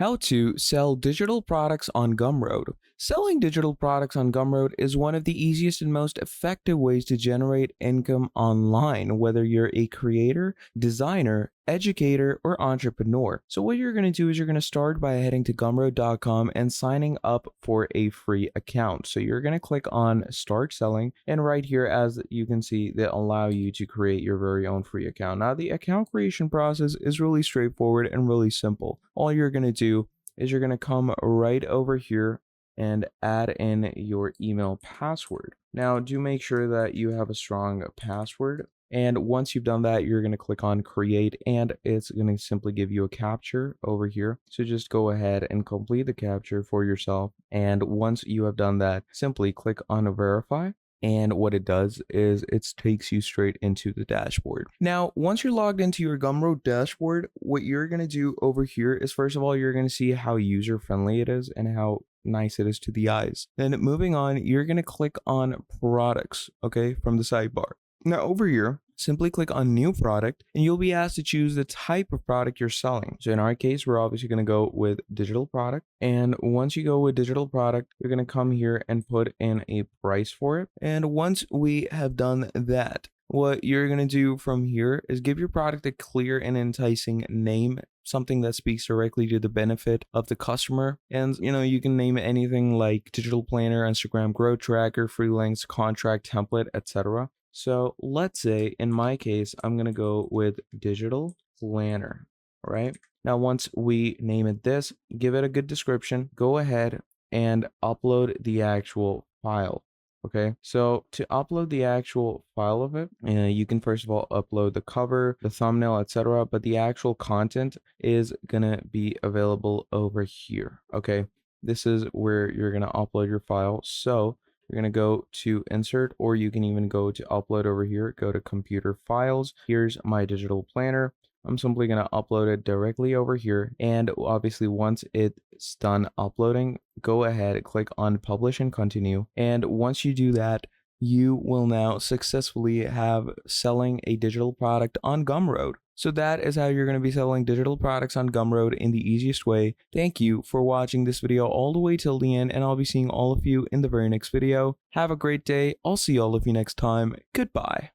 How to sell digital products on Gumroad. Selling digital products on Gumroad is one of the easiest and most effective ways to generate income online, whether you're a creator, designer, educator, or entrepreneur. So what you're going to do is you're going to start by heading to gumroad.com and signing up for a free account. So you're going to click on Start Selling, and right here, as you can see, they allow you to create your very own free account. Now, the account creation process is really straightforward and really simple. All you're going to do is you're going to come right over here and add in your email password. Now, do make sure that you have a strong password. And once you've done that, you're going to click on create, and it's going to simply give you a captcha over here. So just go ahead and complete the captcha for yourself. And once you have done that, simply click on verify. And what it does is it takes you straight into the dashboard. Now, once you're logged into your Gumroad dashboard, what you're going to do over here is, first of all, you're going to see how user-friendly it is and how nice it is to the eyes. Then moving on, you're going to click on products, okay, from the sidebar. Now over here, simply click on new product and you'll be asked to choose the type of product you're selling. So in our case, we're obviously going to go with digital product. And once you go with digital product, you're going to come here and put in a price for it. And once we have done that, what you're going to do from here is give your product a clear and enticing name, something that speaks directly to the benefit of the customer. And you can name it anything like digital planner, Instagram growth tracker, freelance contract template, etc. So let's say in my case, I'm going to go with digital planner, right? Now, once we name it this, give it a good description, go ahead and upload the actual file. Okay, so to upload the actual file of it, you can first of all upload the cover, the thumbnail, etc. But the actual content is gonna be available over here. Okay, this is where you're gonna upload your file. So you're gonna go to insert, or you can even go to upload over here. Go to computer files. Here's my digital planner. I'm simply going to upload it directly over here. And obviously, once it's done uploading, go ahead, click on publish and continue. And once you do that, you will now successfully have selling a digital product on Gumroad. So that is how you're going to be selling digital products on Gumroad in the easiest way. Thank you for watching this video all the way till the end, and I'll be seeing all of you in the very next video. Have a great day. I'll see all of you next time. Goodbye.